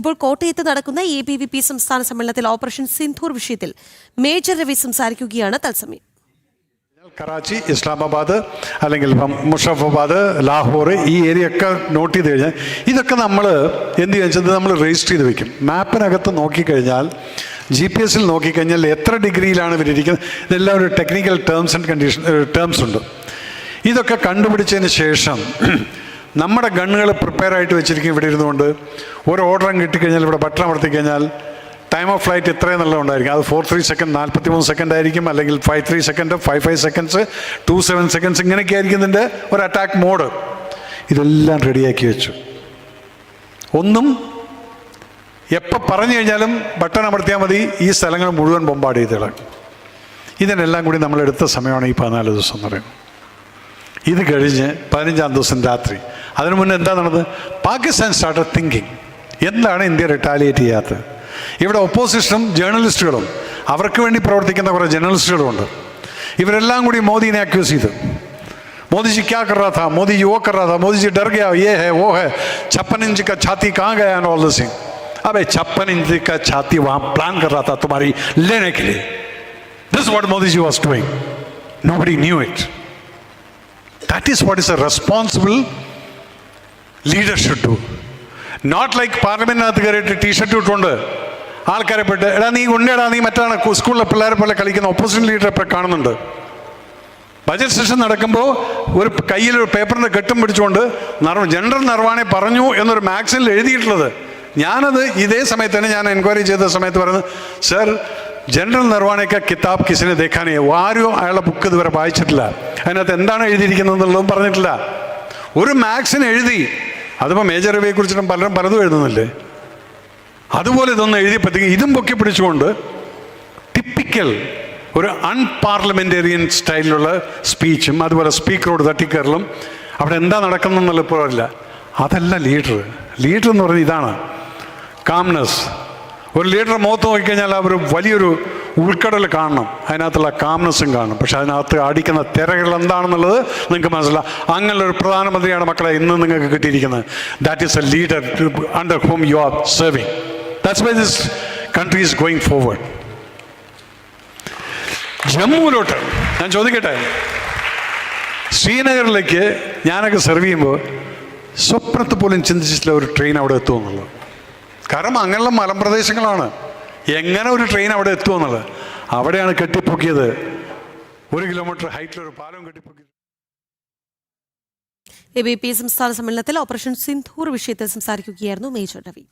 ഇപ്പോൾ കോട്ടയത്ത് നടക്കുന്ന ABVP സംസ്ഥാന സമ്മേളനത്തിൽ ഓപ്പറേഷൻ സിന്ധൂർ വിഷയത്തിൽ മേജർ രവി സംസാരിക്കുകയാണ് തത്സമയം. കറാച്ചി, ഇസ്ലാമാബാദ്, അല്ലെങ്കിൽ മുഷറഫാബാദ്, ലാഹോർ, ഈ ഏരിയ ഒക്കെ നോട്ട് ചെയ്ത് കഴിഞ്ഞാൽ ഇതൊക്കെ നമ്മൾ എന്ത് വെച്ചാൽ നമ്മൾ രജിസ്റ്റർ ചെയ്ത് വെക്കും. മാപ്പിനകത്ത് നോക്കിക്കഴിഞ്ഞാൽ, GPS നോക്കിക്കഴിഞ്ഞാൽ എത്ര ഡിഗ്രിയിലാണ് ഇവരിയ്ക്കുന്നത്, ഇതെല്ലാം ഒരു ടെക്നിക്കൽ ടേംസ് ഉണ്ട്. ഇതൊക്കെ കണ്ടുപിടിച്ചതിന് ശേഷം നമ്മുടെ ഗണ്ണുകൾ പ്രിപ്പയർ ആയിട്ട് വെച്ചിരിക്കും. ഇവിടെ ഇരുന്നുകൊണ്ട് ഒരു ഓർഡറും കിട്ടിക്കഴിഞ്ഞാൽ ഇവിടെ ബട്ടൺ അമർത്തി കഴിഞ്ഞാൽ ടൈം ഓഫ് ഫ്ലൈറ്റ് ഇത്രയും നല്ല ഉണ്ടായിരിക്കും. അത് 4-3 സെക്കൻഡ്, 43 സെക്കൻഡ് ആയിരിക്കും, അല്ലെങ്കിൽ 5-3 സെക്കൻഡ്, 5-5 സെക്കൻഡ്സ്, 2-7 സെക്കൻഡ്സ്, ഇങ്ങനെയൊക്കെ ആയിരിക്കും ഇതിൻ്റെ ഒരു അറ്റാക്ക് മോഡ്. ഇതെല്ലാം റെഡിയാക്കി വെച്ചു. ഒന്നും എപ്പോൾ പറഞ്ഞു കഴിഞ്ഞാലും ബട്ടൺ അമർത്തിയാൽ മതി, ഈ സ്ഥലങ്ങൾ മുഴുവൻ ബോംബാർഡ് ചെയ്തിടാം. ഇതിനെല്ലാം കൂടി നമ്മളെടുത്ത സമയമാണ് ഈ 14 ദിവസം എന്ന് പറയുന്നത്. ഇത് കഴിഞ്ഞ് 15-ാം ദിവസം രാത്രി, അതിനു മുന്നേ എന്താ നടന്നത്? പാകിസ്ഥാൻ സ്റ്റാർട്ടഡ് തിങ്കിങ്, എന്താണ് ഇന്ത്യ റിട്ടാലിയേറ്റ് ചെയ്യാത്തത്? ഇവിടെ ഒപ്പോസിഷനും ജേർണലിസ്റ്റുകളും അവർക്ക് വേണ്ടി പ്രവർത്തിക്കുന്ന കുറേ ജേർണലിസ്റ്റുകളുമുണ്ട്. ഇവരെല്ലാം കൂടി മോദിനെ അക്യൂസ് ചെയ്തു. മോദിജി ക്യാ കർ രഹാ താ, മോദിജി വോ കർ രഹാ താ, മോദിജി ഡർ ഗയാ, യേ ഹേ വോ ഹേ, 56 इंच का छाती कहाँ गया एंड ऑल दिस थिंग. अबे 56 इंच का छाती वहाँ प्लान कर रहा था तुम्हारी लेने के लिए. This what Modi ji was doing. Nobody knew it. That is what is a responsible leader should do. Not like പാർലമെന്റിനകത്ത് കയറിയിട്ട് ടീഷർട്ട് ഇട്ടുകൊണ്ട് ആൾക്കാരെ പെട്ട് എടാ നീ ഉണ്ടേടാ നീ മറ്റാണ് സ്കൂളിലെ പിള്ളേരെ പോലെ കളിക്കുന്ന ഓപ്പോസിഷൻ ലീഡറെ ഇപ്പോൾ കാണുന്നുണ്ട്. ബജറ്റ് സെഷൻ നടക്കുമ്പോൾ ഒരു കയ്യിൽ ഒരു പേപ്പറിൻ്റെ കെട്ടും പിടിച്ചുകൊണ്ട് ജനറൽ നർവാണെ പറഞ്ഞു എന്നൊരു മാഗസിനിൽ എഴുതിയിട്ടുള്ളത്. ഞാനത് ഇതേ സമയത്ത് തന്നെ ഞാൻ എൻക്വയറി ചെയ്ത സമയത്ത് പറയുന്നത്, സർ ജനറൽ നർവാണയ്ക്ക് കിതാബ് കിസിനെ ദേഖാനേ, ആരും അയാളുടെ ബുക്ക് ഇതുവരെ വായിച്ചിട്ടില്ല, അതിനകത്ത് എന്താണ് എഴുതിയിരിക്കുന്നത് എന്നുള്ളതും പറഞ്ഞിട്ടില്ല. ഒരു മാഗസിൻ എഴുതി, അതിപ്പോൾ മേജർ രവിയെ കുറിച്ചിട്ടും പലതും എഴുതുന്നില്ലേ, അതുപോലെ ഇതൊന്നും എഴുതിയപ്പോഴത്തേക്ക് ഇതും പൊക്കി പിടിച്ചുകൊണ്ട് ടിപ്പിക്കൽ ഒരു അൺപാർലമെന്റേറിയൻ സ്റ്റൈലിലുള്ള സ്പീച്ചും അതുപോലെ സ്പീക്കറോട് തട്ടിക്കയറലും അവിടെ എന്താ നടക്കുന്നതെന്നുള്ള ഇപ്പോൾ അറിയില്ല. അതല്ല ലീഡർ. ലീഡർ എന്ന് പറയുന്നത് ഇതാണ്, കാംനെസ്. ഒരു ലീഡർ മുഖത്ത് നോക്കിക്കഴിഞ്ഞാൽ അവർ വലിയൊരു ഉൾക്കടൽ കാണണം, അതിനകത്തുള്ള കാംനെസ്സും കാണണം. പക്ഷെ അതിനകത്ത് അടിക്കുന്ന തിരകൾ എന്താണെന്നുള്ളത് നിങ്ങൾക്ക് മനസ്സിലാവും. അങ്ങനെയുള്ള ഒരു പ്രധാനമന്ത്രിയാണ് മക്കളെ ഇന്ന് നിങ്ങൾക്ക് കിട്ടിയിരിക്കുന്നത്. That is a leader under whom you are serving. That's why this country is going forward. ജമ്മുവിലോട്ട് ഞാൻ ചോദിക്കട്ടെ, ശ്രീനഗറിലേക്ക് ഞാനൊക്കെ സെർവ് ചെയ്യുമ്പോൾ സ്വപ്നത്ത് പോലും ചിന്തിച്ചിട്ടില്ല ഒരു ട്രെയിൻ അവിടെ എത്തുമെന്നുള്ളത്. കാരണം അങ്ങനെയുള്ള മലമ്പ്രദേശങ്ങളാണ്, എങ്ങനെ ഒരു ട്രെയിൻ അവിടെ എത്തുമെന്നുള്ളത്. അവിടെയാണ് കെട്ടിപ്പൊക്കിയത്, 1 കിലോമീറ്റർ ഹൈറ്റിലൊരു പാലം കെട്ടിപ്പൊക്കിയത്. ABVP സംസ്ഥാന സമ്മേളനത്തിൽ ഓപ്പറേഷൻ സിന്ധൂർ വിഷയത്തിൽ സംസാരിക്കുകയായിരുന്നു മേജർ രവി.